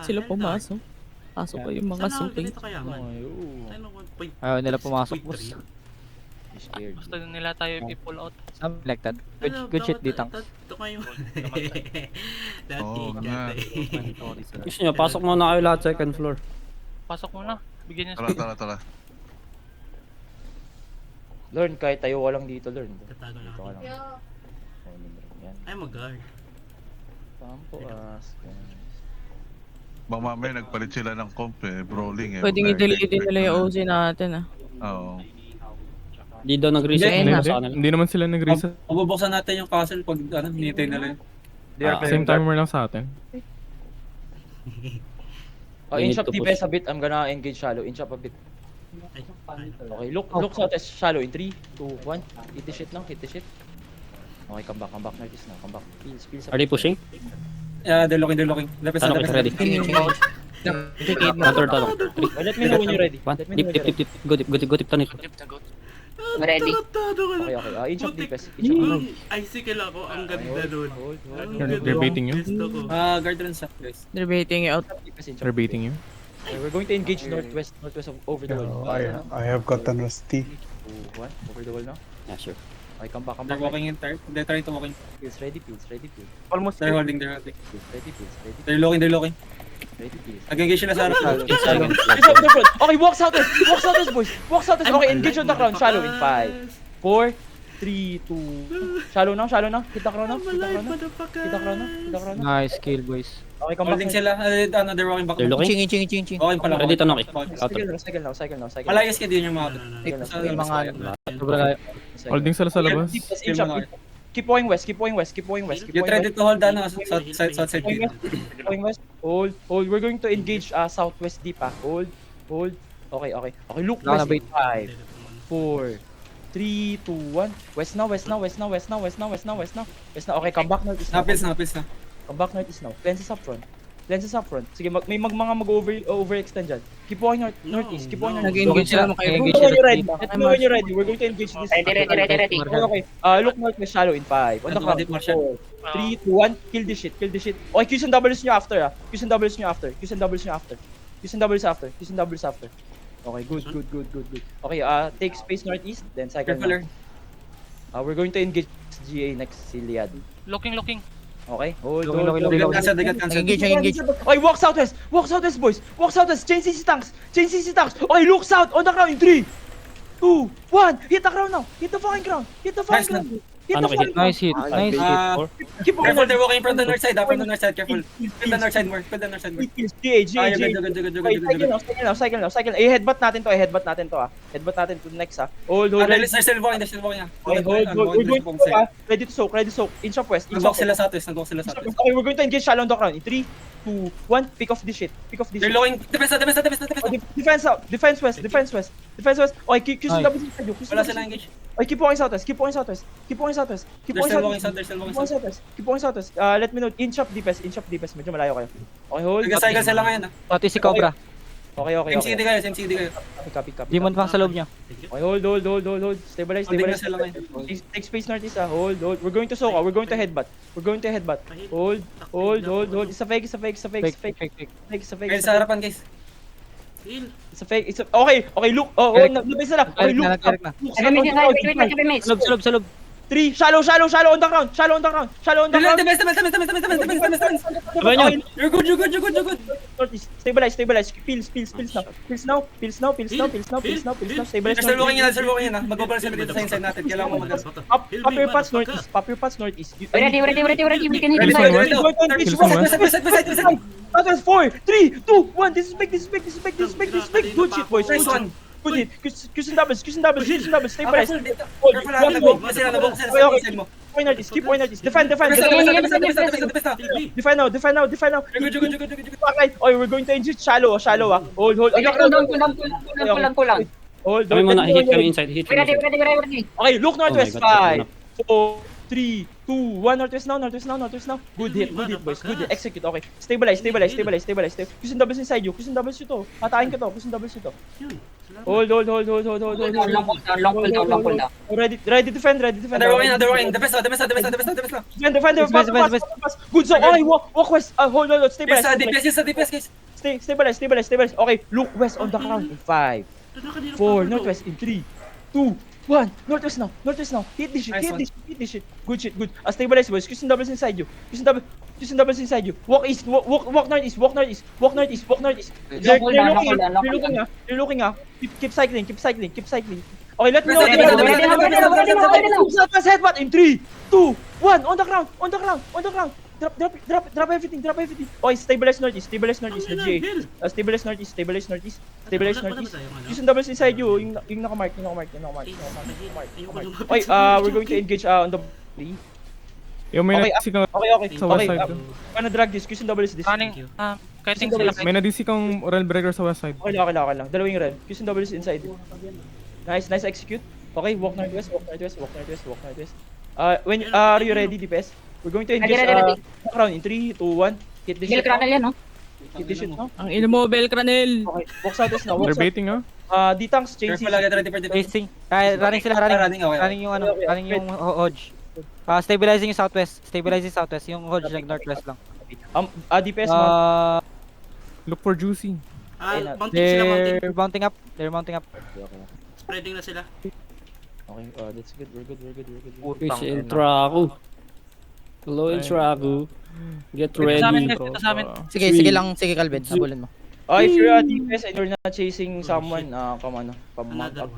Sila pumasok. Pasok pa yung mga suki. Ayaw nila pumasok, boss. Scared. Gusto nila tayo i-pull out. Some like that. Good shit, ditang. Ito kayo. Oo nga. Gusto nyo, pasok muna kayo lahat second floor. Pasok muna. Bigyan niyo Tara. Learn, kahit tayo ka lang dito, learn. Tatago lang Dito ka ako. lang. Yan. Ay, mag-guard. Pampo Baka mamaya nagpalit sila ng comp brawling Pwedeng i-delete din nila yung OC natin ah. Oo. Hindi daw nag-reset Hindi, nila hindi. sa kanila. Hindi naman sila nag-reset. Mabubuksan natin yung castle pag hinihintay nila yun. Same timer lang sa atin. Oh, inch up DPS a bit. I'm gonna engage shallow. Inch up a bit. Okay, look south shallow in 3, 2, 1. Hit the shit now, hit the shit. Okay, come back notice now. Come back. Feels Are they pushing? Yeah, they're looking. Lapis Tanong is ready. Counter tanong. Let me know when you're ready. One. Let me know when you're ready. Dip. Go tip tanong. Ready. Okay. Inch up DPS. Inch up. Icicle ako. Ang ganda nun. Hold. They're baiting you? guard run sa guys. They're baiting you out. DPS, inch up. They're baiting you. Okay, we're going to engage northwest of over the wall. I have gotten rusty. 2, 1. Over the wall now. Yeah, sure. Okay, come back. They're walking in third. They're trying to walk in. Feels ready. Almost. They're holding. Feels ready. They're looking. Ready, please. Nag-engage sila sa harap. Shallow. Okay, walk southwest, boys. Walk southwest. Okay, engage on the ground. Shallow in 5, 4, 3, 2. Shallow now. Hit the ground now. Nice kill, boys. Okay, come back. Holding sila. They're walking back. They're looking. Ching. Okay pala. Ready tanong eh. Cycle now. Malayas ka din yung mga. Yung mga Holding sila sa labas. Keep going west. You tried to hold south side gate. Going west. Hold. We're going to engage southwest deep. Hold. Okay. Look west. 5, 4, 3, 2, 1. West now. Okay, come back northeast now. Napis na. Come back northeast now. Lenses up front. Sige, may mga overextend dyan. Keep going northeast. Nag-engage sila Let me know when you're ready. We're going to engage this. Ready. Okay. Look northwest shallow in 5. On the Ano, ground. Deep Martial? 3, 2, 1. Kill this shit. Okay, Q's and W's nyo after. Q's and W's after. Okay, good. Okay, take space northeast, then cycle Careful, now. We're going to engage GA next Iliad. Looking. Okay, hold. They got cancelled. Engage. Okay, walk southwest, boys. Walk southwest. Chain CC tanks. Okay, look south on the ground in 3, 2, 1. Hit the ground now. Hit the fucking ground. Nice na. Nice hit. Keep on. Careful, they're walking from the north side. Careful. Kill the north side more. GA. Good. Cycle now. Headbutt natin to. Headbutt natin to next. Hold. They're still walking. Okay, hold. We're going to ready to soak. Inch up west. Nag-walk sila sa atis. Okay, we're going to engage shallow on the ground in 3, 2, 1. Pick off this shit. They're looking. Defense. Defense west. Okay, QC double inside you. Wala sila engage. Okay, keep walking southwest. Keep walking southwest. They're still walking south. Keep walking southwest. Let me know. Inch up DPS. Medyo malayo kayo. Okay, hold. Nag-cycle sila ngayon. Pati si Cobra. Okay. MCD kayo. Copy. Demon pang sa loob niya. Okay, hold. Stabilize. Holding na sila ngayon. Take space northeast. Hold. We're going to soak. We're going to headbutt. Hold. It's a fake. Guys, sa harapan guys. Okay, look. Nabis na lang. Okay, look. Sabi Sa loob. 3, shallow on the ground. Defense. You're good. Northeast. Stabilize. Pills now. Stabilize. They're still walking in. Mag-overall sila dito sa inside natin. Kailangan mo mag- Pop your pads northeast. Ready. We can hit Ready, inside. ready. Beside. 4, 3, 2, 1. This is big. Good shit, boys. Nice one. Good hit. Q's and doubles. Stabilize. Keep going northeast. Defend. Defend now. Okay, we're going to engage shallow. Hold. Hold. Kami muna, hit kami inside. Ready. Okay, look northwest. Oh my God, 5, 4, 3, 2, 1. Northwest now, northwest now, northwest now. Good hit, boys. Good hit. Execute, okay. Stabilize. Kusin doubles inside you. Kusin doubles you to. Hatakin ko to. Kusin doubles you to. Yun. Hold. Long cooldown. Ready to defend. Underwing. The best na. Defend. Pass. Good zone. Okay, walk west. Hold. Stabilize. Yes, sa DPS, guys. Stabilize. Okay, look west on the ground. In 5, 4, northwest. In 3, 2, 1. Northwest now. Hit this shit. Good shit. Stabilize, boys. Kusin doubles inside you. Walk east. Walk northeast. They're looking. Keep cycling. Okay, let me know. Headbutt in 3, 2, 1. On the ground. Drop everything. Okay, stabilize northeast. The GA. Stabilize northeast. Kusin doubles inside you. Yung nakamark. Okay, we're going to engage on the B. Yung may Okay, na-DC kang Okay. sa west side. Paano drag this? Kusin doubles this. Running. Kiting sila. May na-DC kang rail breaker sa west side. Okay lang. Dalawang red. Kusin doubles inside. Nice execute. Okay, walk northwest. When are you ready, DPS? We're going to engage Ready. crown in 3, 2, 1. Hit the Gil shit. Cranel yan, no? No? Ang ino mo, Belcranel. Okay, walk southwest now. They're baiting ah. D-tanks, change Careful lang, get ready for DPS. Facing. Running sila, running. Okay. Running yung ano, running yung Hodge. Stabilizing yung southwest. Yung Hodge like northwest lang. DPS, mount. Look for juicy. Mounting sila, mounting. They're mounting up. Spreading na sila. Okay, that's good. We're good. Fish in Traku. Hello in Traku. Get Dito sa amin, ready. guys. Dito sa amin. Sige Calvin, habulin mo. If you're a DPS and you're not chasing someone, come on. Another